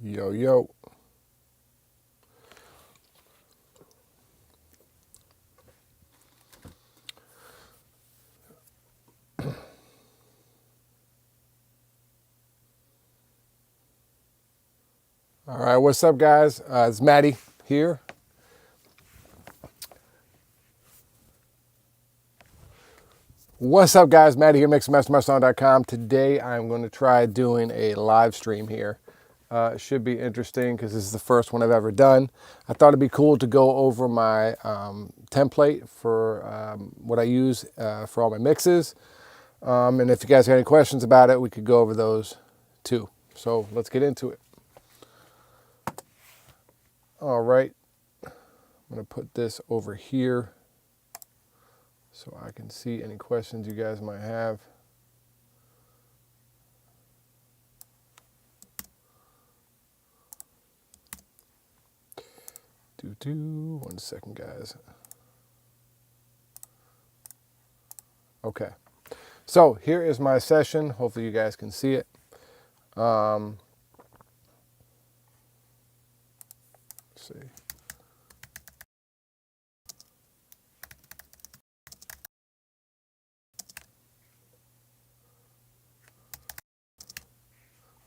Yo, yo. All right, what's up, guys? It's Matty here. What's up, guys? Matty here, mixmastermysong.com. Today, I'm going to try doing a live stream here. It should be interesting because this is the first one I've ever done. I thought it'd be cool to go over my template for what I use for all my mixes. And if you guys got any questions about it, we could go over those too. So let's get into it. All right, I'm going to put this over here so I can see any questions you guys might have. One second, guys. Okay, so here is my session. Hopefully you guys can see it. Let's see.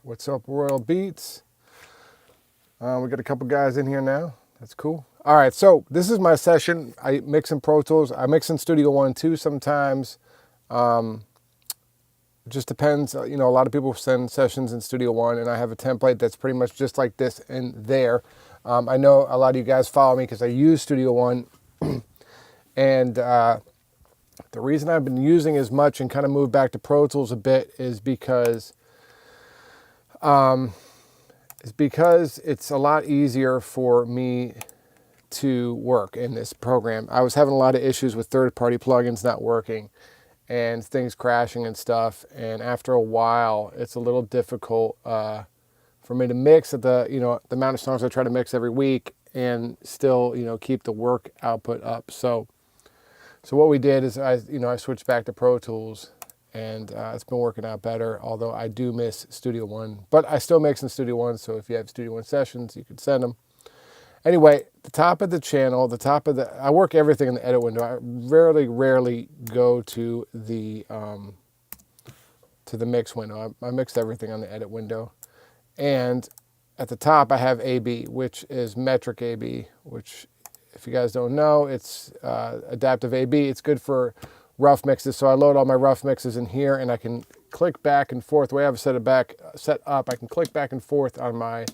What's up, Royal Beats? We got a couple guys in here now. That's cool. All right, so this is my session. I mix in Pro Tools. I mix in Studio One too sometimes. It just depends. You know, a lot of people send sessions in Studio One, and I have a template that's pretty much just like this in there. I know a lot of you guys follow me because I use Studio One, and the reason I've been using as much and kind of moved back to Pro Tools a bit is because it's a lot easier for me to work in this program. I was having a lot of issues with third-party plugins not working and things crashing and stuff. And after a while, it's a little difficult for me to mix at the amount of songs I try to mix every week and still keep the work output up. So what we did is I switched back to Pro Tools. And it's been working out better, although I do miss Studio One. But I still mix in Studio One, so if you have Studio One sessions, you can send them. Anyway, the top of the channel, I work everything in the edit window. I rarely go to the mix window. I mixed everything on the edit window. And at the top, I have AB, which is metric AB, which, if you guys don't know, it's adaptive AB. It's good for rough mixes, so I load all my rough mixes in here, and I can click back and forth. The way I have it set up, I can click back and forth on my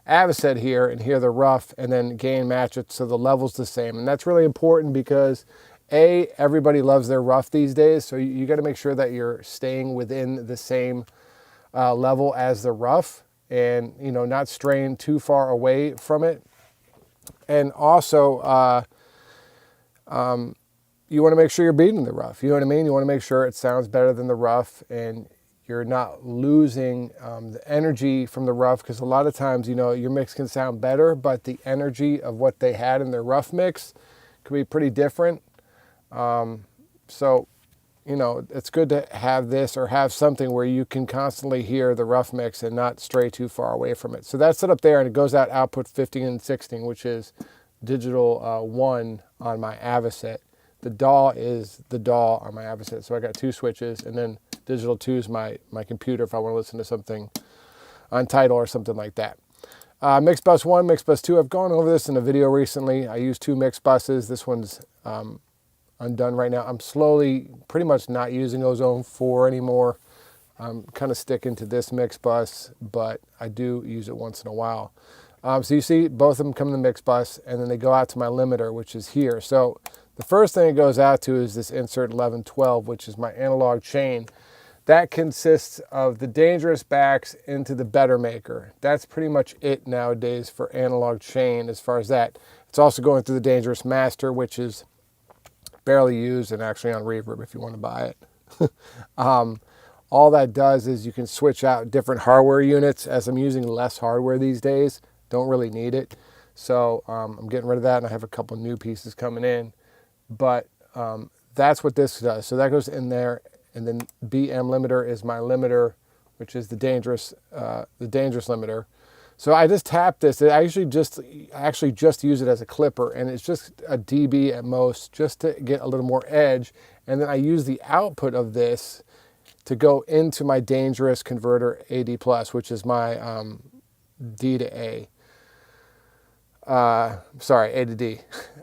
Avocet here and hear the rough, and then gain match it so the level's the same. And that's really important because everybody loves their rough these days, so you got to make sure that you're staying within the same level as the rough, and not straying too far away from it. And also you want to make sure you're beating the rough. You know what I mean? You want to make sure it sounds better than the rough and you're not losing the energy from the rough, because a lot of times, your mix can sound better, but the energy of what they had in their rough mix could be pretty different. So, it's good to have this or have something where you can constantly hear the rough mix and not stray too far away from it. So that's set up there, and it goes out output 15 and 16, which is digital 1 on my Avocet. The DAW is the DAW on my Avocet. So I got 2 switches, and then digital 2 is my computer if I want to listen to something on Tidal or something like that. Mix bus 1, mix bus 2. I've gone over this in a video recently. I use 2 mix buses. This one's undone right now. I'm slowly pretty much not using Ozone 4 anymore. I'm kind of sticking to this mix bus, but I do use it once in a while. So you see both of them come in the mix bus, and then they go out to my limiter, which is here. So the first thing it goes out to is this insert 1112, which is my analog chain. That consists of the dangerous backs into the better maker. That's pretty much it nowadays for analog chain as far as that. It's also going through the dangerous master, which is barely used and actually on reverb if you want to buy it. All that does is you can switch out different hardware units. As I'm using less hardware these days, don't really need it. So I'm getting rid of that, and I have a couple new pieces coming in. But that's what this does. So that goes in there, and then BM limiter is my limiter, which is the dangerous limiter. So I just tap this. I actually just use it as a clipper, and it's just a dB at most, just to get a little more edge. And then I use the output of this to go into my dangerous converter AD+, which is my D to A. Sorry, A to D.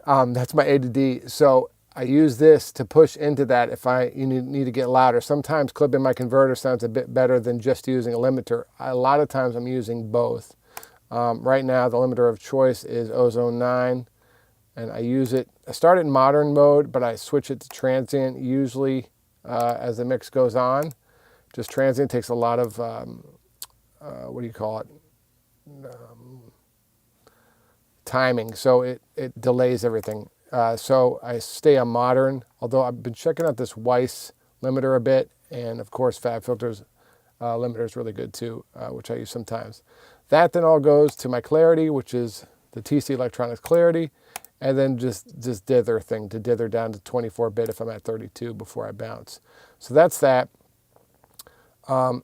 That's my A to D. So I use this to push into that if you need to get louder. Sometimes clipping my converter sounds a bit better than just using a limiter. A lot of times I'm using both. Right now the limiter of choice is Ozone 9, and I use it. I start it in modern mode, but I switch it to transient usually as the mix goes on. Just transient takes a lot of, what do you call it? Timing, so it delays everything. So I stay on modern, although I've been checking out this Weiss limiter a bit, and of course FabFilter's limiter is really good too, which I use sometimes. That then all goes to my clarity, which is the TC Electronics clarity, and then just dither thing to dither down to 24-bit if I'm at 32 before I bounce. So that's that. All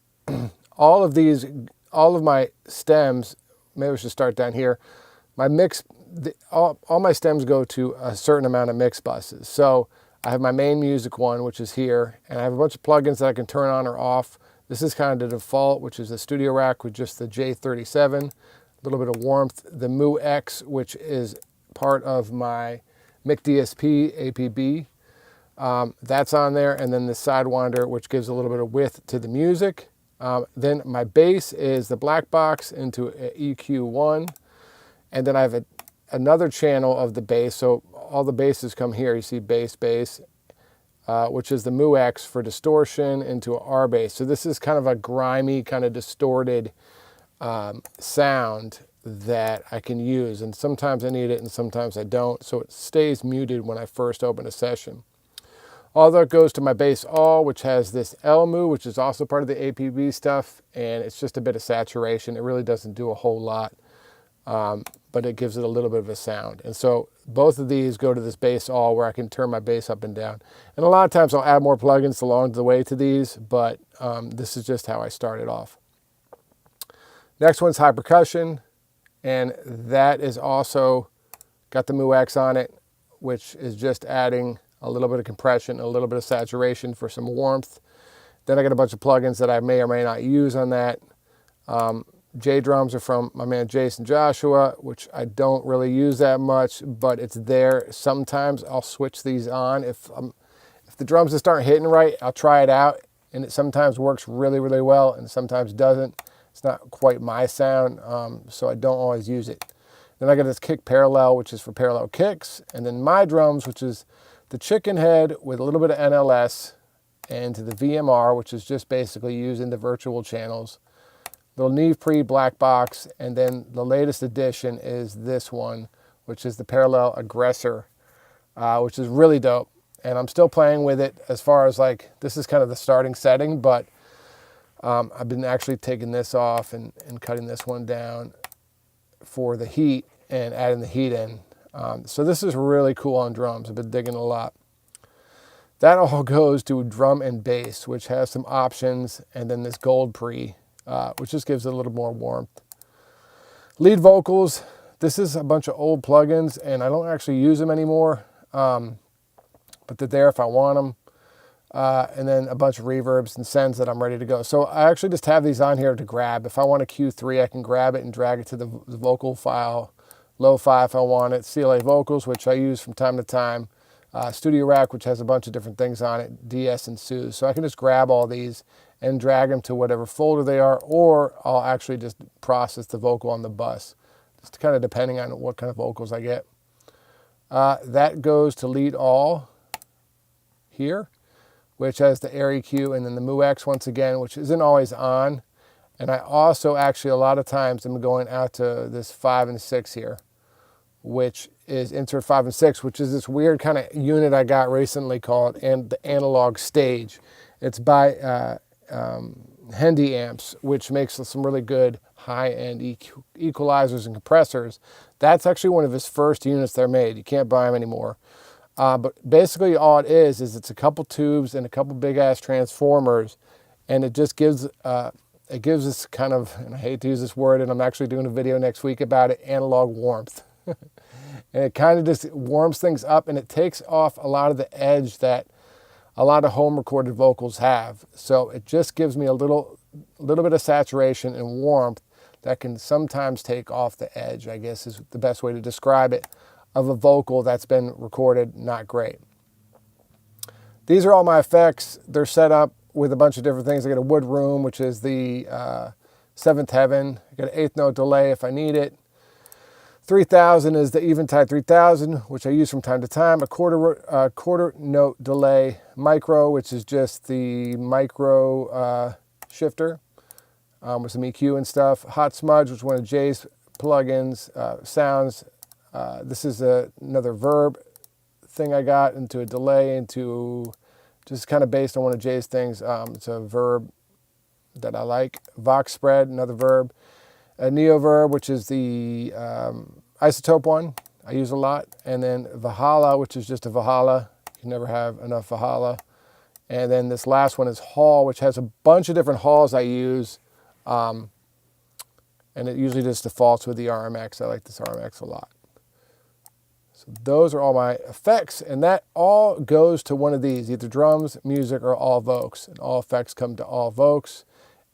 of my stems, maybe we should start down here. My mix, all my stems go to a certain amount of mix buses. So I have my main music one, which is here, and I have a bunch of plugins that I can turn on or off. This is kind of the default, which is the studio rack with just the J37, a little bit of warmth. The Mu X, which is part of my Mic DSP APB, that's on there, and then the Sidewinder, which gives a little bit of width to the music. Then my bass is the black box into EQ1. And then I have another channel of the bass. So all the basses come here. You see bass, which is the Mu X for distortion into a R bass. So this is kind of a grimy, kind of distorted sound that I can use. And sometimes I need it and sometimes I don't. So it stays muted when I first open a session. All that goes to my bass all, which has this L-Mu, which is also part of the APB stuff. And it's just a bit of saturation. It really doesn't do a whole lot. But it gives it a little bit of a sound. And so both of these go to this bass all where I can turn my bass up and down. And a lot of times I'll add more plugins along the way to these, but this is just how I started off. Next one's high percussion, and that is also got the Mu X on it, which is just adding a little bit of compression, a little bit of saturation for some warmth. Then I got a bunch of plugins that I may or may not use on that. J drums are from my man Jason Joshua, which I don't really use that much, but it's there. Sometimes I'll switch these on. If the drums just aren't hitting right, I'll try it out, and it sometimes works really, really well, and sometimes doesn't. It's not quite my sound, so I don't always use it. Then I got this kick parallel, which is for parallel kicks, and then my drums, which is the chicken head with a little bit of NLS, and to the VMR, which is just basically using the virtual channels. Little Neve Pre black box, and then the latest addition is this one, which is the Parallel Aggressor, which is really dope. And I'm still playing with it as far as like, this is kind of the starting setting, but I've been actually taking this off and cutting this one down for the heat and adding the heat in. So this is really cool on drums. I've been digging a lot. That all goes to drum and bass, which has some options, and then this Gold Pre, which just gives it a little more warmth. Lead vocals, this is a bunch of old plugins, and I don't actually use them anymore, but they're there if I want them. And then a bunch of reverbs and sends that I'm ready to go. So I actually just have these on here to grab. If I want a Q3, I can grab it and drag it to the vocal file. Lo-fi if I want it. CLA vocals, which I use from time to time. Studio Rack, which has a bunch of different things on it. DS and Suze. So I can just grab all these and drag them to whatever folder they are, or I'll actually just process the vocal on the bus, just kind of depending on what kind of vocals I get. That goes to lead all here, which has the Air EQ, and then the Mu X once again, which isn't always on. And I also actually, a lot of times, I'm going out to this 5 and 6 here, which is insert 5 and 6, which is this weird kind of unit I got recently called the Analog Stage. It's by Hendy Amps, which makes some really good high-end equalizers and compressors. That's actually one of his first units they're made. You can't buy them anymore. But basically all it is it's a couple tubes and a couple big-ass transformers, and it just gives it gives us kind of, and I hate to use this word, and I'm actually doing a video next week about it, analog warmth. And it kind of just warms things up, and it takes off a lot of the edge that a lot of home recorded vocals have. So it just gives me a little bit of saturation and warmth that can sometimes take off the edge, I guess is the best way to describe it, of a vocal that's been recorded not great. These are all my effects. They're set up with a bunch of different things. I got a wood room, which is the seventh heaven. I got an eighth note delay if I need it. 3000 is the Eventide 3000, which I use from time to time. A quarter note delay micro, which is just the micro shifter with some EQ and stuff. Hot Smudge, which is one of Jay's plugins, sounds. This is another verb thing I got into a delay, into just kind of based on one of Jay's things. It's a verb that I like. Vox Spread, another verb. A Neo Verb, which is the Isotope one I use a lot. And then Valhalla, which is just a Valhalla. You can never have enough Valhalla. And then this last one is Hall, which has a bunch of different halls I use. And it usually just defaults with the RMX. I like this RMX a lot. So those are all my effects. And that all goes to one of these, either drums, music, or all Vocals. And all effects come to all Vocals.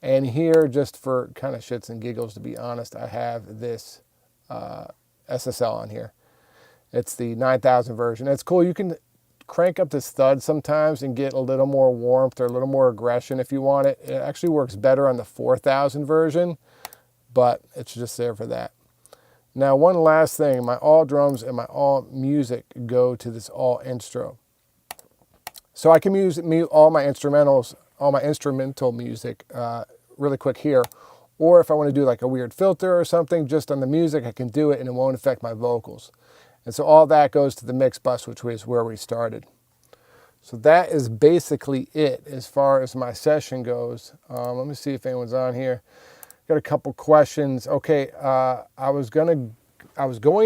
And here, just for kind of shits and giggles, to be honest, I have this SSL on here. It's the 9000 version. It's cool. You can crank up this thud sometimes and get a little more warmth or a little more aggression if you want it. It actually works better on the 4000 version, but it's just there for that. Now, one last thing. My all drums and my all music go to this all instro. So I can use all my instrumentals, all my instrumental music really quick here. Or if I want to do like a weird filter or something just on the music, I can do it and it won't affect my vocals. And so all that goes to the mix bus, which was where we started. So that is basically it as far as my session goes. Let me see if anyone's on here. Got a couple questions. Okay, I was going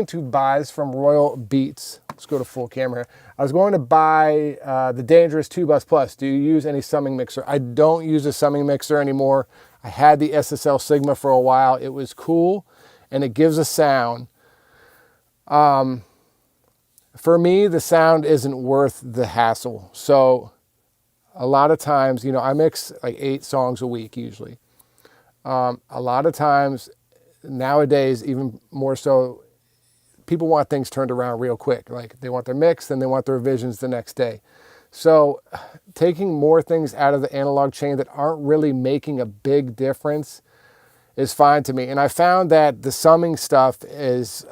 to buy this from Royal Beats. Let's go to full camera here. I was going to buy the Dangerous 2-Bus Plus. Do you use any summing mixer? I don't use a summing mixer anymore. I had the SSL Sigma for a while. It was cool, and it gives a sound. For me, the sound isn't worth the hassle. So a lot of times, you know, I mix like 8 songs a week usually. A lot of times, nowadays, even more so, people want things turned around real quick. Like they want their mix, then they want their revisions the next day. So taking more things out of the analog chain that aren't really making a big difference is fine to me. And I found that the summing stuff is,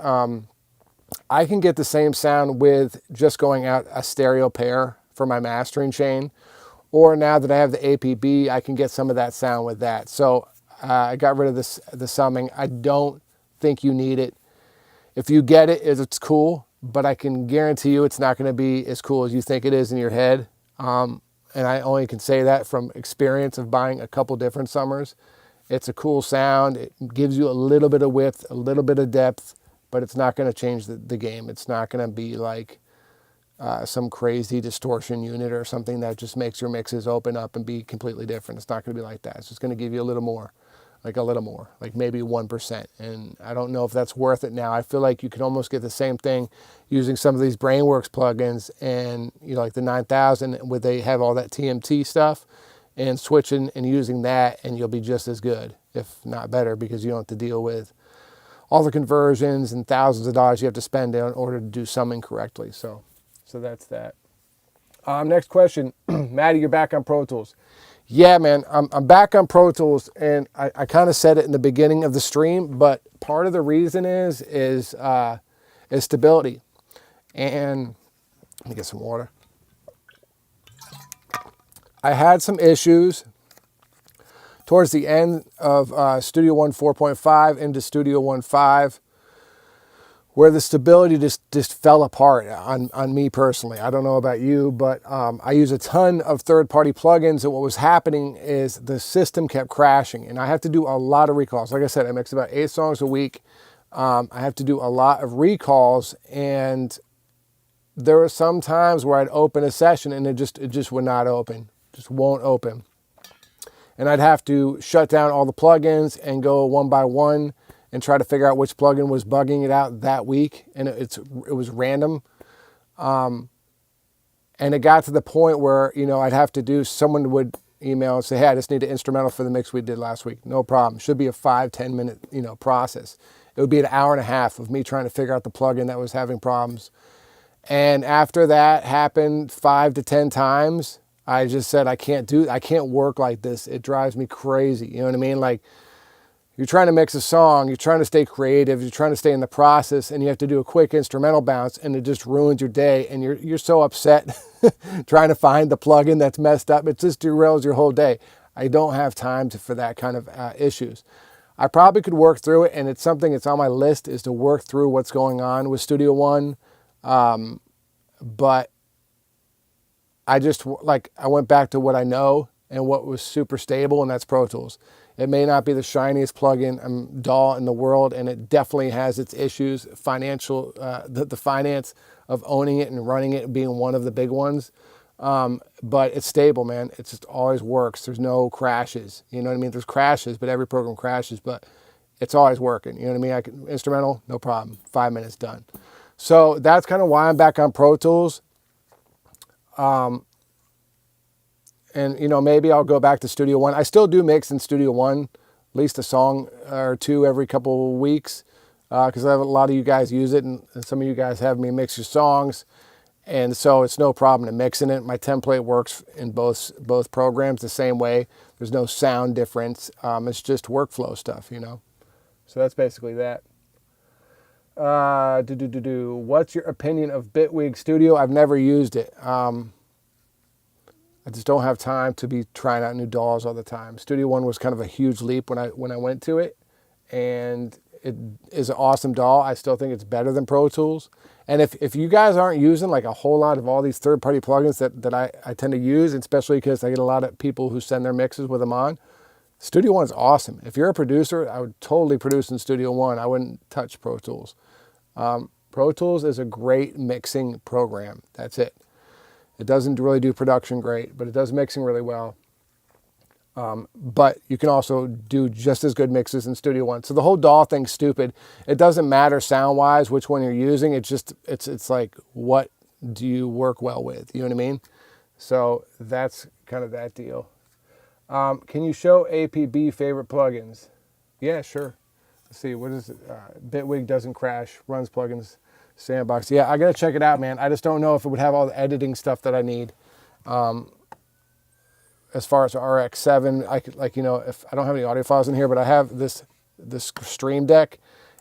I can get the same sound with just going out a stereo pair for my mastering chain. Or now that I have the APB, I can get some of that sound with that. So I got rid of the summing. I don't think you need it. If you get it, it's cool, but I can guarantee you it's not going to be as cool as you think it is in your head. And I only can say that from experience of buying a couple different summers. It's a cool sound. It gives you a little bit of width, a little bit of depth, but it's not going to change the game. It's not going to be like some crazy distortion unit or something that just makes your mixes open up and be completely different. It's not going to be like that. It's just going to give you a little more. Like maybe 1%. And I don't know if that's worth it now. I feel like you can almost get the same thing using some of these Brainworks plugins and, you know, like the 9000 where they have all that TMT stuff, and switching and using that, and you'll be just as good, if not better, because you don't have to deal with all the conversions and thousands of dollars you have to spend in order to do summing correctly. So that's that. Next question. Matty, you're back on Pro Tools. Yeah, man, I'm back on Pro Tools, and I kind of said it in the beginning of the stream, but part of the reason is stability. And let me get some water. I had some issues towards the end of Studio One 4.5 into Studio One 5, where the stability just fell apart on me personally. I don't know about you, but I use a ton of third-party plugins, and what was happening is the system kept crashing, and I have to do a lot of recalls. Like I said, I mix about 8 songs a week. I have to do a lot of recalls, and there were some times where I'd open a session and it just would not open, just won't open. and I'd have to shut down all the plugins and go one by one and try to figure out which plugin was bugging it out that week, and it was random. And it got to the point where, I'd have to do, someone would email and say, hey, I just need an instrumental for the mix we did last week. No problem. Should be a 5-10 minute, process. It would be an hour and a half of me trying to figure out the plugin that was having problems. And after that happened 5 to 10 times, I just said, I can't work like this. It drives me crazy. You know what I mean? Like, you're trying to mix a song, you're trying to stay creative, you're trying to stay in the process, and you have to do a quick instrumental bounce, and it just ruins your day, and you're so upset trying to find the plugin that's messed up. It just derails your whole day. I don't have time for that kind of issues. I probably could work through it, and it's something that's on my list, is to work through what's going on with Studio One. But I went back to what I know and what was super stable, and that's Pro Tools. It may not be the shiniest plugin DAW in the world, and it definitely has its issues. Financial, the finance of owning it and running it being one of the big ones. But it's stable, man. It just always works. There's no crashes. You know what I mean? There's crashes, but every program crashes, but it's always working. You know what I mean? Instrumental, no problem. 5 minutes, done. So that's kind of why I'm back on Pro Tools. And, maybe I'll go back to Studio One. I still do mix in Studio One, at least a song or two every couple of weeks, because I have a lot of you guys use it, and some of you guys have me mix your songs. And so it's no problem to mixing it. My template works in both programs the same way. There's no sound difference. It's just workflow stuff, So that's basically that. What's your opinion of Bitwig Studio? I've never used it. I just don't have time to be trying out new DAWs all the time. Studio One was kind of a huge leap when I went to it, and it is an awesome DAW. I still think it's better than Pro Tools. And if you guys aren't using like a whole lot of all these third-party plugins that I tend to use, especially because I get a lot of people who send their mixes with them on, Studio One is awesome. If you're a producer, I would totally produce in Studio One. I wouldn't touch Pro Tools. Pro Tools is a great mixing program. That's it. It doesn't really do production great, but it does mixing really well. But you can also do just as good mixes in Studio One. So the whole DAW thing's stupid. It doesn't matter sound-wise which one you're using. It's like, what do you work well with? You know what I mean? So that's kind of that deal. Can you show APB favorite plugins? Yeah, sure. Let's see, what is it? Bitwig doesn't crash, runs plugins. Sandbox. Yeah, I got to check it out, man. I just don't know if it would have all the editing stuff that I need. As far as RX7, I could, if I don't have any audio files in here, but I have this Stream Deck.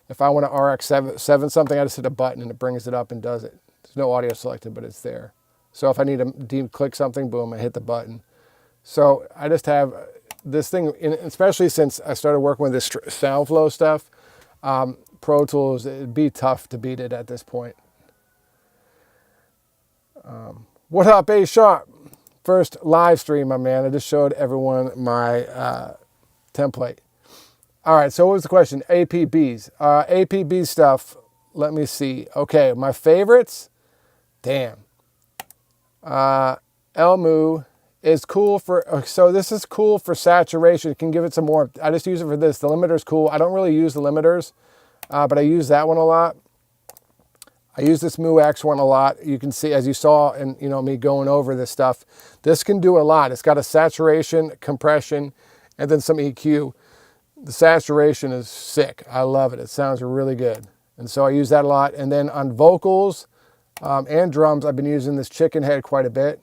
If I want to RX7 something, I just hit a button and it brings it up and does it. There's no audio selected, but it's there. So if I need to click something, boom, I hit the button. So I just have this thing, especially since I started working with this SoundFlow stuff. Pro Tools, it'd be tough to beat it at this point. What up, A Sharp? First live stream, my man. I just showed everyone my template. All right, so what was the question? APBs. APB stuff, let me see. Okay, my favorites? Damn. Elmu is cool for, so this is cool for saturation. You can give it some more. I just use it for this. The limiter's cool. I don't really use the limiters. But I use that one a lot. I use this Mu-X one a lot. You can see, as you saw in me going over this stuff, this can do a lot. It's got a saturation, compression, and then some EQ. The saturation is sick. I love it. It sounds really good. And so I use that a lot. And then on vocals and drums, I've been using this Chicken Head quite a bit.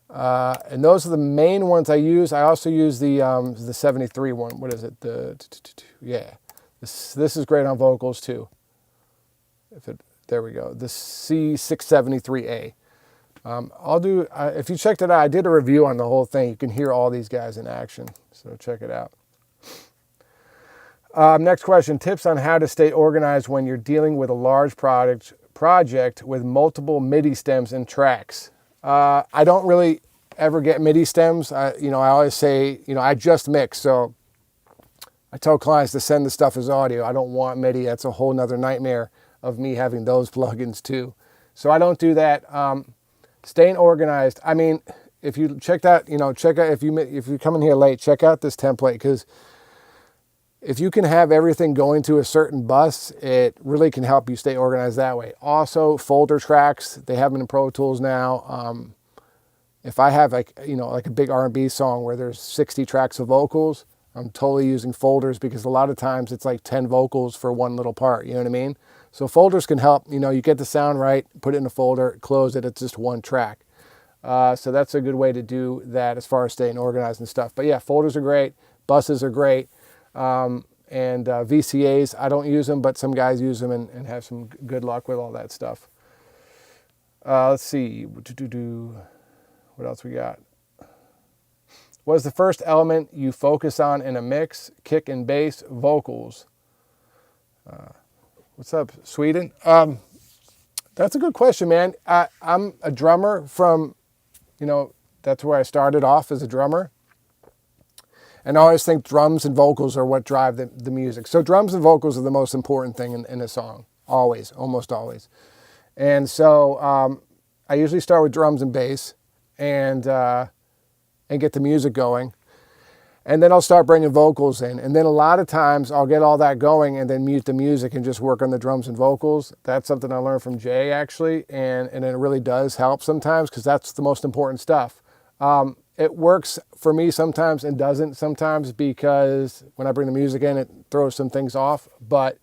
And those are the main ones I use. I also use the 73 one. What is it? Yeah. This is great on vocals too. There we go. The C673A. If you checked it out, I did a review on the whole thing. You can hear all these guys in action. So check it out. Next question, tips on how to stay organized when you're dealing with a large project with multiple MIDI stems and tracks. I don't really ever get MIDI stems. I always say, I just mix, so I tell clients to send the stuff as audio. I don't want MIDI. That's a whole nother nightmare of me having those plugins too. So I don't do that. Staying organized. I mean, if you check that, if you come in here late, check out this template, because if you can have everything going to a certain bus, it really can help you stay organized that way. Also, folder tracks, they have them in Pro Tools now. If I have like a big R&B song where there's 60 tracks of vocals, I'm totally using folders, because a lot of times it's like 10 vocals for one little part, you know what I mean? So folders can help, you get the sound right, put it in a folder, close it, it's just one track. So that's a good way to do that as far as staying organized and stuff. But yeah, folders are great, buses are great, and VCAs, I don't use them, but some guys use them and have some good luck with all that stuff. Let's see, what else we got? What is the first element you focus on in a mix? Kick and bass, vocals. What's up, Sweden? That's a good question, man. I'm a drummer from, that's where I started off, as a drummer. And I always think drums and vocals are what drive the music. So drums and vocals are the most important thing in a song. Always, almost always. And so I usually start with drums and bass and get the music going. And then I'll start bringing vocals in. And then a lot of times I'll get all that going and then mute the music and just work on the drums and vocals. That's something I learned from Jay, actually. And it really does help sometimes, because that's the most important stuff. It works for me sometimes and doesn't sometimes, because when I bring the music in, it throws some things off. But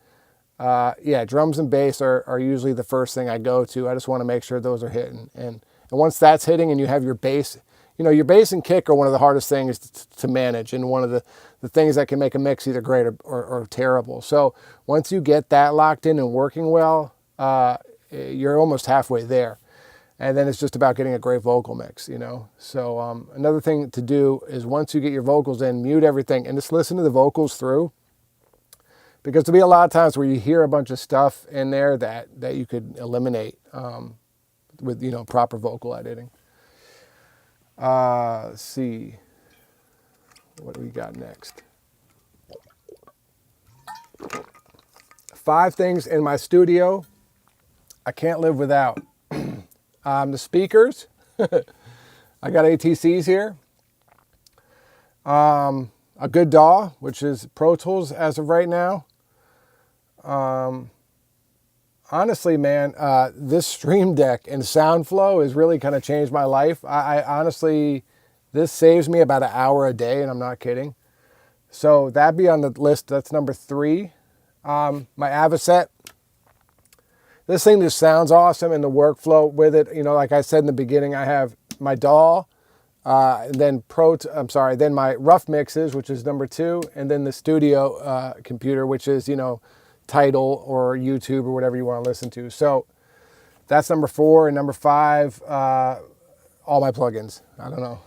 yeah, drums and bass are usually the first thing I go to. I just want to make sure those are hitting. And once that's hitting and you have your bass, your bass and kick are one of the hardest things to manage, and one of the things that can make a mix either great or terrible. So once you get that locked in and working well, you're almost halfway there. And then it's just about getting a great vocal mix, So another thing to do is, once you get your vocals in, mute everything and just listen to the vocals through. Because there'll be a lot of times where you hear a bunch of stuff in there that you could eliminate with, proper vocal editing. Let's see. What do we got next? 5 things in my studio I can't live without. The speakers. I got ATCs here. A good DAW, which is Pro Tools as of right now. Honestly, man, this Stream Deck and SoundFlow has really kind of changed my life. I honestly, this saves me about an hour a day, and I'm not kidding. So that'd be on the list. That's number 3. My Avocet. This thing just sounds awesome, and the workflow with it. Like I said in the beginning, I have my DAW, and then then my rough mixes, which is number 2, and then the studio computer, which is Tidal or YouTube or whatever you want to listen to. So that's number 4. And number 5, all my plugins. I don't know.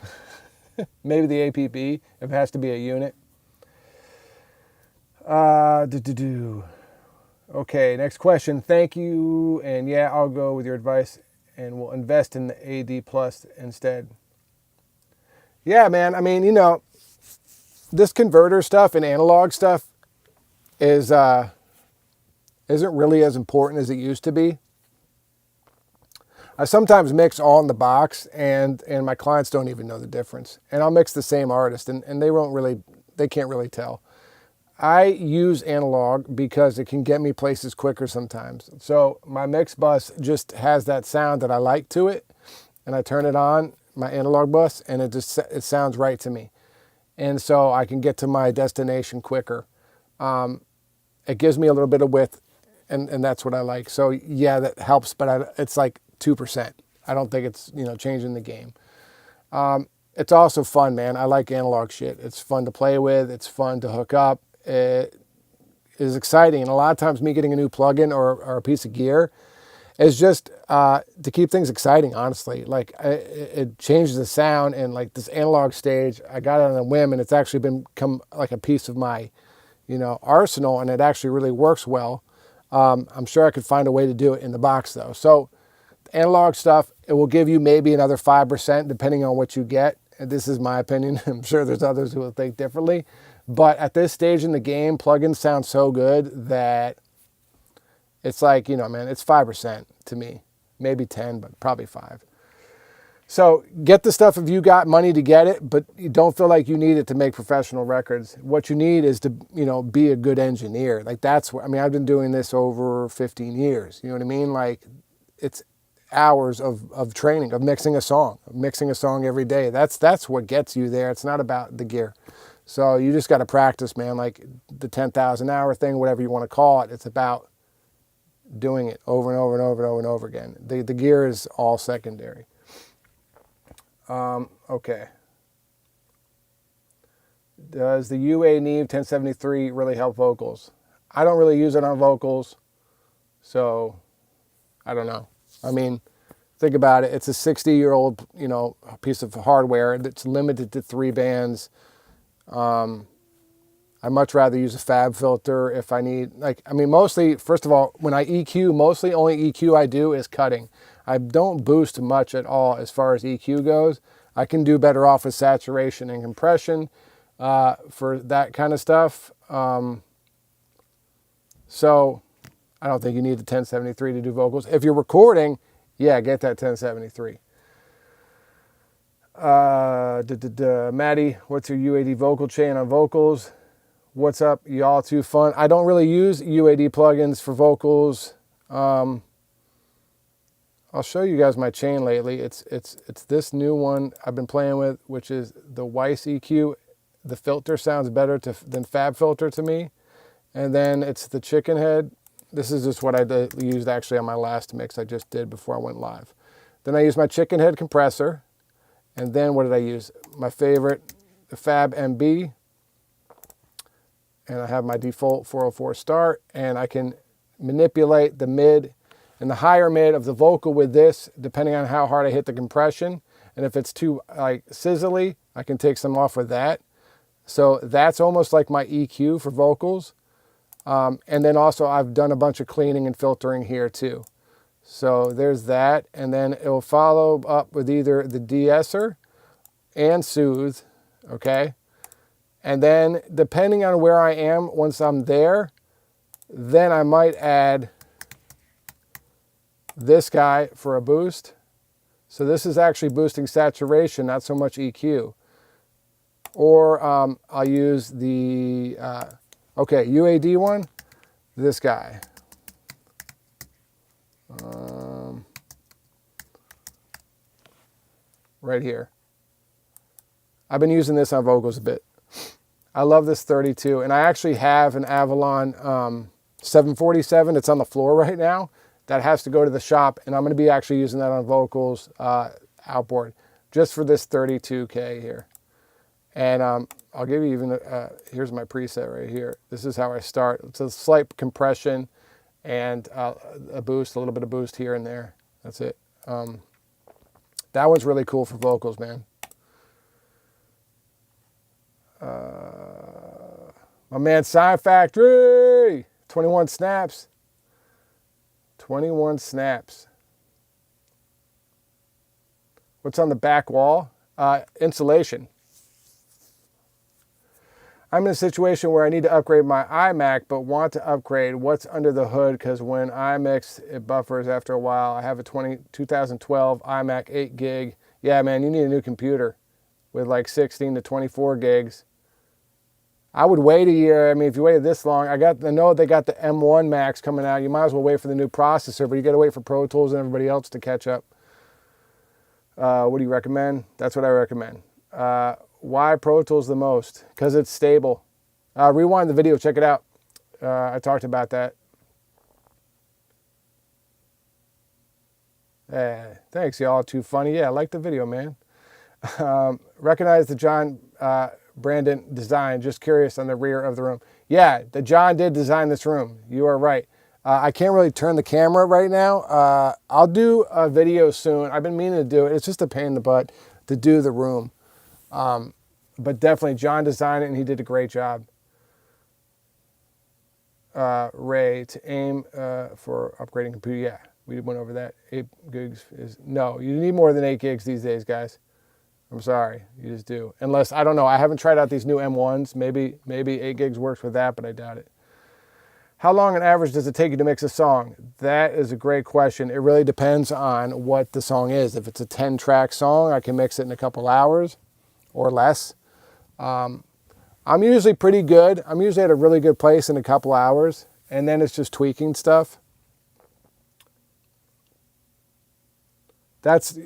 Maybe the APB, if it has to be a unit. Okay, next question. Thank you. And yeah, I'll go with your advice, and we'll invest in the AD Plus instead. Yeah, man. I mean, this converter stuff and analog stuff isn't really as important as it used to be. I sometimes mix all in the box, and my clients don't even know the difference. And I'll mix the same artist, and they can't really tell. I use analog because it can get me places quicker sometimes. So my mix bus just has that sound that I like to it, and I turn it on, my analog bus, and it sounds right to me. And so I can get to my destination quicker. It gives me a little bit of width, and that's what I like. So yeah, that helps, but it's like 2%. I don't think it's changing the game. It's also fun, man. I like analog shit. It's fun to play with. It's fun to hook up. It is exciting, and a lot of times me getting a new plugin or a piece of gear is just to keep things exciting, honestly. Like it changes the sound, and like this analog stage, I got it on a whim, and it's actually become like a piece of my arsenal, and it actually really works well. I'm sure I could find a way to do it in the box though. So analog stuff, it will give you maybe another 5% depending on what you get. And this is my opinion. I'm sure there's others who will think differently. But at this stage in the game, plugins sound so good that it's like, man, it's 5% to me. Maybe 10, but probably 5. So get the stuff if you got money to get it, but you don't feel like you need it to make professional records. What you need is to, be a good engineer. Like that's what, I've been doing this over 15 years. You know what I mean? Like it's hours of training, of mixing a song every day. That's what gets you there. It's not about the gear. So you just got to practice, man. Like the 10,000 hour thing, whatever you want to call it. It's about doing it over and over and over and over and over again. The gear is all secondary. Okay. Does the UA Neve 1073 really help vocals? I don't really use it on vocals, so I don't know. Think about it. It's a 60-year-old, piece of hardware that's limited to 3 bands. I'd much rather use a fab filter if I need, mostly, first of all, when I EQ, mostly only EQ I do is cutting. I don't boost much at all as far as EQ goes. I can do better off with saturation and compression for that kind of stuff. So I don't think you need the 1073 to do vocals. If you're recording, yeah, get that 1073. Matty, what's your UAD vocal chain on vocals? What's up, y'all too fun? I don't really use UAD plugins for vocals. I'll show you guys my chain lately. It's this new one I've been playing with, which is the Weiss EQ. The filter sounds better than Fab Filter to me. And then it's the Chicken Head. This is just what I used actually on my last mix I just did before I went live. Then I used my Chicken Head compressor. And then what did I use? My favorite, the Fab MB. And I have my default 404 start. And I can manipulate the mid and the higher mid of the vocal with this, depending on how hard I hit the compression. And if it's too sizzly, I can take some off with that. So that's almost like my EQ for vocals. And then also I've done a bunch of cleaning and filtering here too. So there's that. And then it will follow up with either the de-esser and soothe, okay? And then depending on where I am, once I'm there, then I might add this guy for a boost. So this is actually boosting saturation, not so much EQ. Or I'll use the, UAD one, this guy. Right here. I've been using this on vocals a bit. I love this 32, and I actually have an Avalon 747. It's on the floor right now. That has to go to the shop, and I'm going to be actually using that on vocals outboard just for this 32K here. And I'll give you even, here's my preset right here. This is how I start. It's a slight compression and a boost, a little bit of boost here and there. That's it. That one's really cool for vocals, man. My man Sign Factory, 21 snaps. 21 snaps. What's on the back wall? Insulation. I'm in a situation where I need to upgrade my iMac, but want to upgrade what's under the hood because when I mix, it buffers after a while. I have a 2012 iMac 8 gig. Yeah, man, you need a new computer with like 16 to 24 gigs. I would wait a year. If you waited this long, I know they got the M1 Max coming out. You might as well wait for the new processor, but you got to wait for Pro Tools and everybody else to catch up. What do you recommend? That's what I recommend. Why Pro Tools the most? Because it's stable. Rewind the video, check it out. I talked about that. Thanks, y'all. Too funny. Yeah, I like the video, man. Recognize the John Brandon design. Just curious on the rear of the room. Yeah, the John did design this room. You are right. I can't really turn the camera right now. I'll do a video soon. I've been meaning to do it. It's just a pain in the butt to do the room. But definitely John designed it and he did a great job. Ray, to aim for upgrading computer. Yeah, we went over that. 8 gigs is, no, you need more than 8 gigs these days, guys. I'm sorry, you just do. Unless, I don't know, I haven't tried out these new M1s. Maybe 8 gigs works with that, but I doubt it. How long on average does it take you to mix a song? That is a great question. It really depends on what the song is. If it's a 10-track song, I can mix it in a couple hours or less. I'm usually pretty good. I'm usually at a really good place in a couple hours, and then it's just tweaking stuff. That's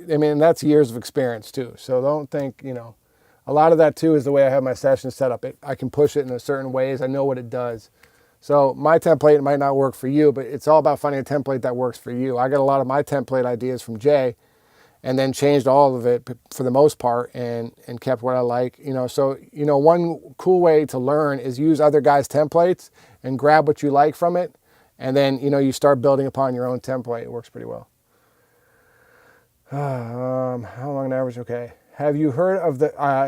years of experience too. So don't think, a lot of that too is the way I have my sessions set up. I can push it in a certain ways. I know what it does. So my template might not work for you, but it's all about finding a template that works for you. I got a lot of my template ideas from Jay, and then changed all of it for the most part, and kept what I like. So one cool way to learn is use other guys' templates and grab what you like from it, and then you start building upon your own template. It works pretty well. How long an average? Okay. Have you heard of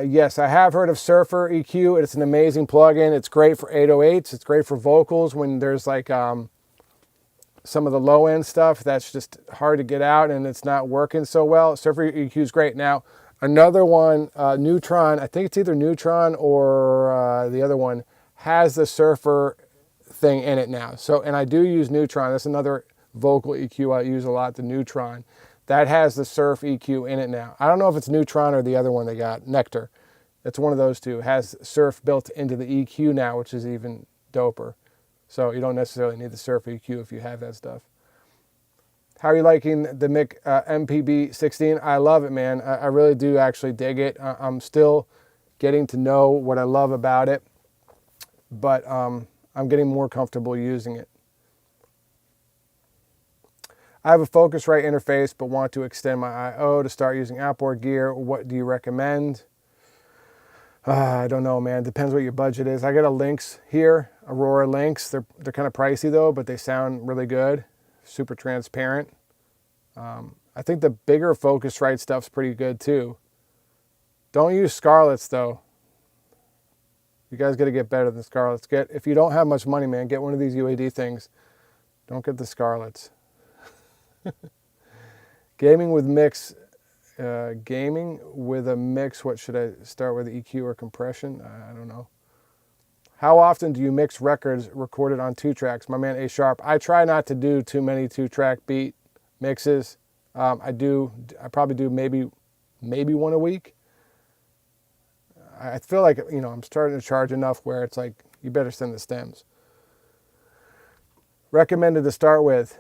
yes, I have heard of Surfer EQ. It's an amazing plugin. It's great for 808s. It's great for vocals when there's like some of the low end stuff that's just hard to get out and it's not working so well. Surfer EQ is great. Now, another one, Neutron, I think it's either Neutron or the other one, has the Surfer thing in it now. So, and I do use Neutron. That's another vocal EQ I use a lot, the Neutron. That has the Surf EQ in it now. I don't know if it's Neutron or the other one they got, Nectar. It's one of those two. It has Surf built into the EQ now, which is even doper. So you don't necessarily need the Surf EQ if you have that stuff. How are you liking the Mic MPB-16? I love it, man. I really do actually dig it. I'm still getting to know what I love about it, but I'm getting more comfortable using it. I have a Focusrite interface, but want to extend my I/O to start using outboard gear. What do you recommend? I don't know, man. Depends what your budget is. I got a Lynx here, Aurora Lynx. They're kind of pricey though, but they sound really good. Super transparent. I think the bigger Focusrite stuff's pretty good too. Don't use Scarlett's though. You guys got to get better than Scarlett's. If you don't have much money, man, get one of these UAD things. Don't get the Scarlett's. Gaming with a mix, what should I start with, EQ or compression? I don't know. How often do you mix records recorded on 2 tracks? My man A Sharp. I try not to do too many 2-track beat mixes. I probably do maybe one a week. I feel like, I'm starting to charge enough where it's like, you better send the stems. Recommended to start with.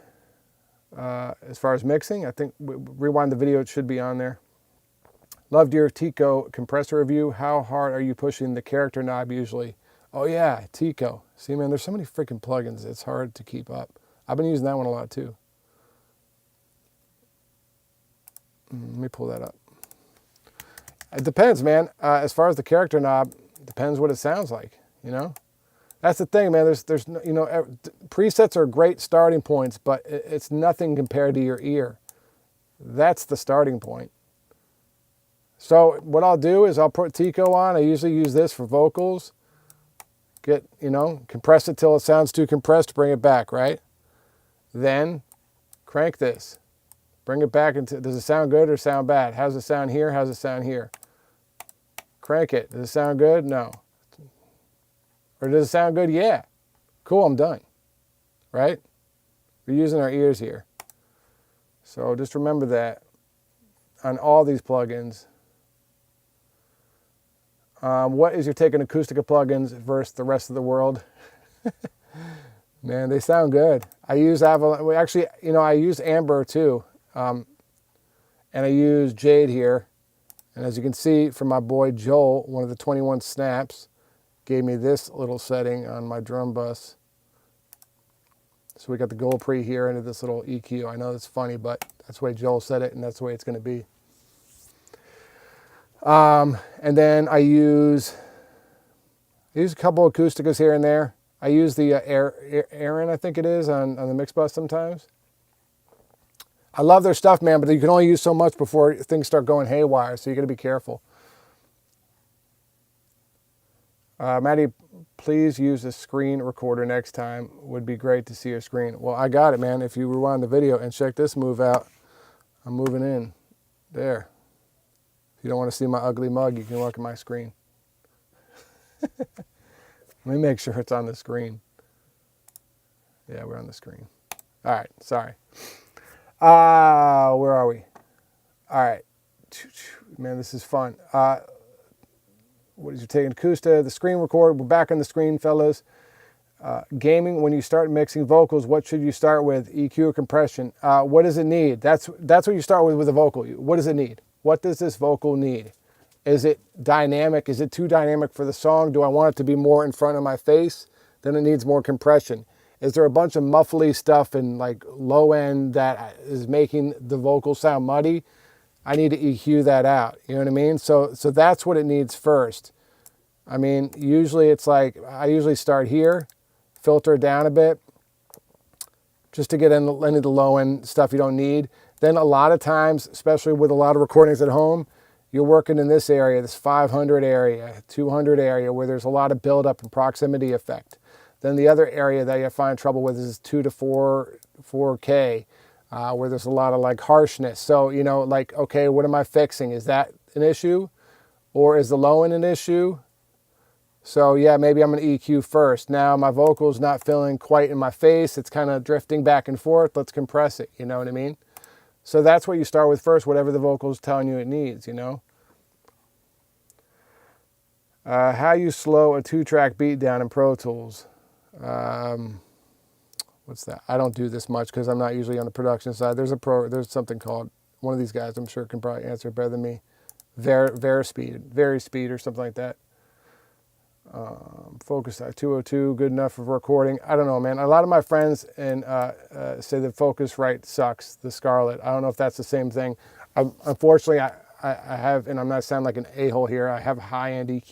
As far as mixing, I think rewind the video, it should be on there. Loved your Tico compressor review. How hard are you pushing the character knob usually? Oh yeah, Tico. See, man, there's so many freaking plugins. It's hard to keep up. I've been using that one a lot too. Let me pull that up. It depends, man. As far as the character knob, depends what it sounds like, That's the thing, man. There's presets are great starting points, but it's nothing compared to your ear. That's the starting point. So what I'll do is I'll put Tico on. I usually use this for vocals. Compress it till it sounds too compressed, bring it back, right? Then crank this. Bring it back into, does it sound good or sound bad? How's it sound here? How's it sound here? Crank it. Does it sound good? No. Or does it sound good? Yeah. Cool, I'm done. Right? We're using our ears here. So just remember that on all these plugins. What is your take on Acoustica plugins versus the rest of the world? Man, they sound good. I use Avalanche. Actually, I use Amber too. And I use Jade here. And as you can see from my boy Joel, one of the 21 snaps, gave me this little setting on my drum bus. So we got the gold pre here into this little EQ. I know that's funny, but that's the way Joel said it, and that's the way it's going to be. And then I use a couple Acousticas here and there. I use the Aaron, I think it is, on the mix bus sometimes. I love their stuff, man, but you can only use so much before things start going haywire, so you got to be careful. Matty, please use a screen recorder next time. Would be great to see your screen. Well, I got it, man. If you rewind the video and check this move out, I'm moving in. There. If you don't want to see my ugly mug, you can look at my screen. Let me make sure it's on the screen. Yeah, we're on the screen. All right, sorry. Where are we? All right. Man, this is fun. What is you taking? Acoustic, the screen record. We're back on the screen, fellas. Gaming, when you start mixing vocals, what should you start with? EQ or compression? What does it need? That's what you start with a vocal. What does it need? What does this vocal need? Is it dynamic? Is it too dynamic for the song? Do I want it to be more in front of my face? Then it needs more compression. Is there a bunch of muffly stuff and like low end that is making the vocal sound muddy? I need to EQ that out. You know what I mean? So that's what it needs first. I mean, usually it's like, I usually start here, filter it down a bit, just to get in any of the low end stuff you don't need. Then a lot of times, especially with a lot of recordings at home, you're working in this area, this 500 area, 200 area, where there's a lot of buildup and proximity effect. Then the other area that you find trouble with is 2 to 4K, where there's a lot of like harshness. So, you know, like, okay, what am I fixing? Is that an issue? Or is the low end an issue? So yeah, maybe I'm going to EQ first. Now my vocal's not feeling quite in my face. It's kind of drifting back and forth. Let's compress it. You know what I mean? So that's what you start with first, whatever the vocal's telling you it needs, you know? How you slow a 2-track beat down in Pro Tools. What's that? I don't do this much because I'm not usually on the production side. There's something called, one of these guys I'm sure can probably answer better than me. Varispeed or something like that. Focus 202, good enough for recording. I don't know, man. A lot of my friends say that Focusrite sucks, the Scarlett. I don't know if that's the same thing. Unfortunately, I have, and I'm not sounding like an a-hole here, I have high-end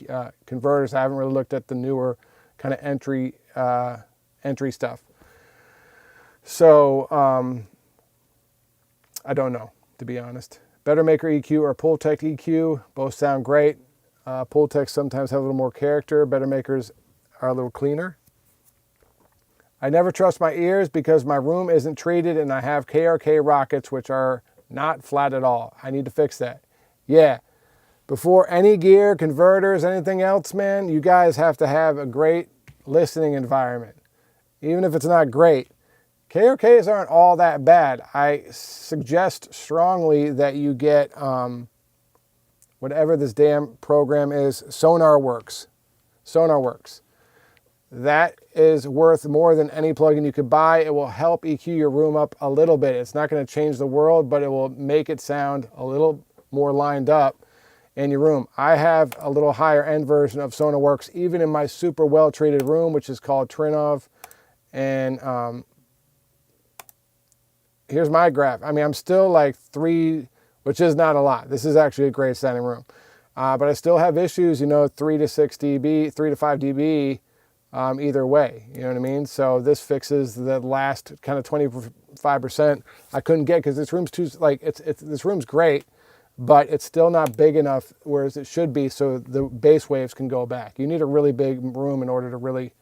converters. I haven't really looked at the newer kind of entry stuff. So, I don't know, to be honest. Better Maker EQ or Pultec EQ, both sound great. Pultecs sometimes have a little more character. Better Makers are a little cleaner. I never trust my ears because my room isn't treated and I have KRK rockets, which are not flat at all. I need to fix that. Yeah. Before any gear, converters, anything else, man, you guys have to have a great listening environment. Even if it's not great. KRKs aren't all that bad. I suggest strongly that you get whatever this damn program is, SonarWorks. That is worth more than any plugin you could buy. It will help EQ your room up a little bit. It's not going to change the world, but it will make it sound a little more lined up in your room. I have a little higher end version of SonarWorks, even in my super well treated room, which is called Trinov. And here's my graph. I mean, I'm still like 3, which is not a lot. This is actually a great sounding room. But I still have issues, you know, 3 to 5 dB, either way. You know what I mean? So this fixes the last kind of 25% I couldn't get because this room's too, like, this room's great, but it's still not big enough, whereas it should be, so the bass waves can go back. You need a really big room in order to really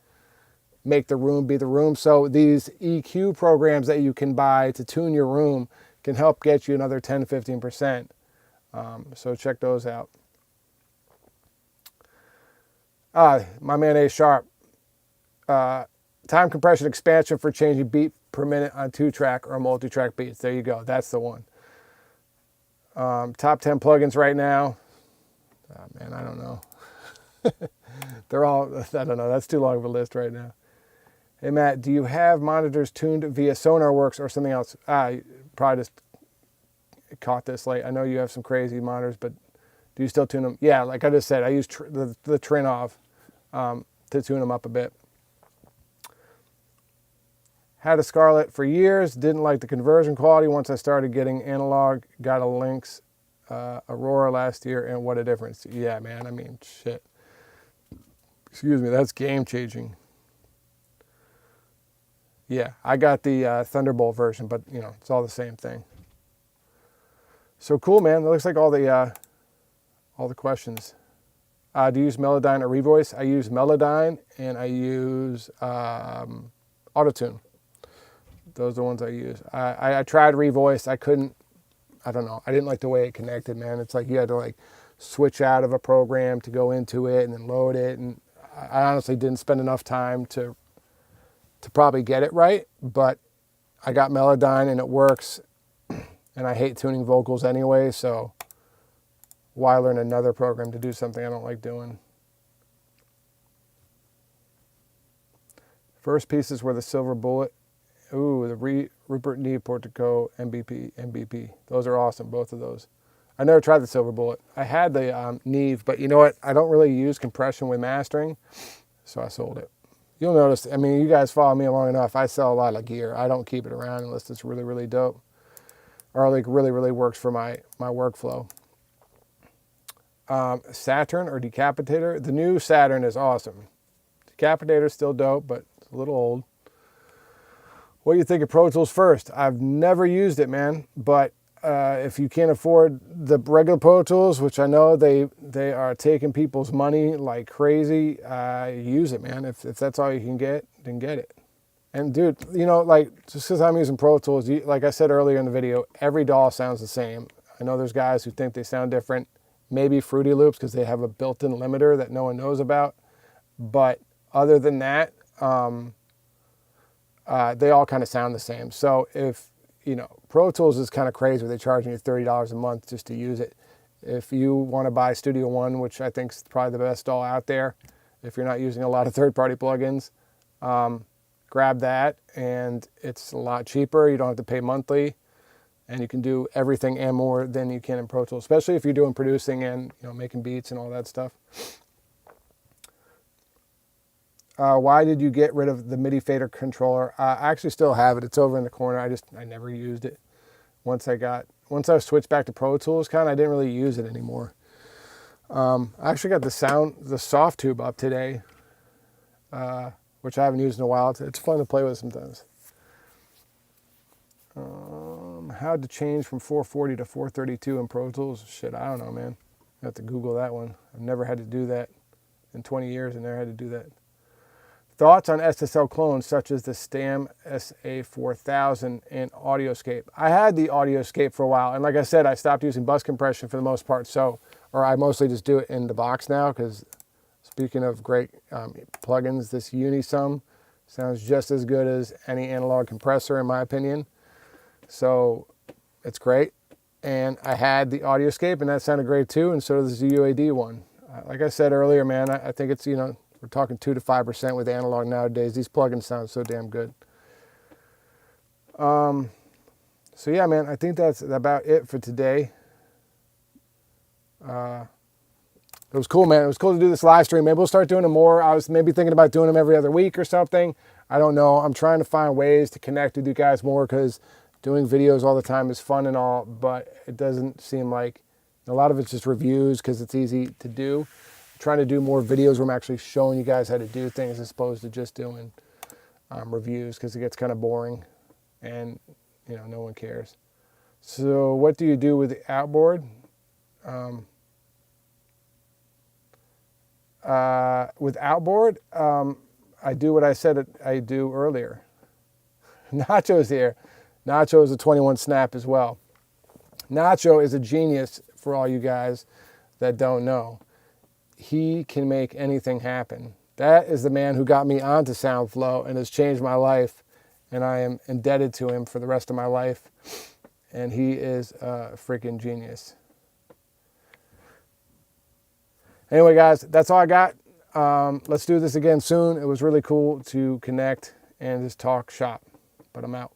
make the room be the room. So these EQ programs that you can buy to tune your room can help get you another 10 to 15%. So check those out. My man A Sharp. Time compression expansion for changing beat per minute on 2-track or multi-track beats. There you go. That's the one. Top 10 plugins right now. Man, I don't know. They're all, I don't know. That's too long of a list right now. Hey, Matt, do you have monitors tuned via SonarWorks or something else? Probably just caught this late. I know you have some crazy monitors, but do you still tune them? Yeah, like I just said, I use the Trinov to tune them up a bit. Had a Scarlett for years, didn't like the conversion quality. Once I started getting analog, got a Lynx Aurora last year, and what a difference. Yeah, man, I mean, shit. Excuse me, that's game changing. Yeah, I got the Thunderbolt version, but you know, it's all the same thing. So cool, man. That looks like all the questions. Do you use Melodyne or Revoice? I use Melodyne and I use Autotune. Those are the ones I use. I tried Revoice. I couldn't. I don't know. I didn't like the way it connected, man. It's like you had to like switch out of a program to go into it and then load it, and I honestly didn't spend enough time to to probably get it right, but I got Melodyne and it works, and I hate tuning vocals anyway, so why learn another program to do something I don't like doing? First pieces were the Silver Bullet. Ooh, the Rupert Neve Portico MVP. Those are awesome, both of those. I never tried the Silver Bullet. I had the Neve, but you know what? I don't really use compression with mastering, so I sold it. You'll notice, I mean, you guys follow me long enough. I sell a lot of gear. I don't keep it around unless it's really, really dope, or like really, really works for my workflow. Saturn or Decapitator. The new Saturn is awesome. Decapitator is still dope, but it's a little old. What do you think of Pro Tools first? I've never used it, man, but if you can't afford the regular Pro Tools, which I know they are taking people's money like crazy, use it, man. If that's all you can get, then get it. And dude, you know, like, just because I'm using Pro Tools, like I said earlier in the video, every DAW sounds the same. I know there's guys who think they sound different. Maybe Fruity Loops because they have a built-in limiter that no one knows about. But other than that, they all kind of sound the same. So if, you know, Pro Tools is kind of crazy. They're charging you $30 a month just to use it. If you want to buy Studio One, which I think is probably the best DAW out there, if you're not using a lot of third-party plugins, grab that, and it's a lot cheaper. You don't have to pay monthly, and you can do everything and more than you can in Pro Tools, especially if you're doing producing and, you know, making beats and all that stuff. Why did you get rid of the MIDI fader controller? I actually still have it. It's over in the corner. I never used it. Once I switched back to Pro Tools, I didn't really use it anymore. I actually got the soft tube up today, which I haven't used in a while. It's fun to play with sometimes. How to change from 440 to 432 in Pro Tools? Shit, I don't know, man. I have to Google that one. I've never had to do that in 20 years. I never had to do that. Thoughts on SSL clones such as the Stam SA4000 and Audioscape? I had the Audioscape for a while, and like I said, I stopped using bus compression for the most part, or I mostly just do it in the box now, because speaking of great plugins, this Unisum sounds just as good as any analog compressor in my opinion. So it's great. And I had the Audioscape, and that sounded great too, and so does the UAD one. Like I said earlier, man, I think it's, you know, we're talking 2 to 5% with analog nowadays. These plugins sound so damn good. So yeah, man, I think that's about it for today. It was cool, man. It was cool to do this live stream. Maybe we'll start doing them more. I was maybe thinking about doing them every other week or something. I don't know. I'm trying to find ways to connect with you guys more, because doing videos all the time is fun and all, but it doesn't seem like, a lot of it's just reviews because it's easy to do. Trying to do more videos where I'm actually showing you guys how to do things as opposed to just doing reviews, because it gets kind of boring and, you know, no one cares. So what do you do with the outboard? With outboard, I do what I said I do earlier. Nacho's here. Nacho is a 21 snap as well. Nacho is a genius for all you guys that don't know. He can make anything happen. That is the man who got me onto SoundFlow and has changed my life, and I am indebted to him for the rest of my life, and he is a freaking genius. Anyway, guys, that's all I got. Let's do this again soon. It was really cool to connect and just talk shop, but I'm out.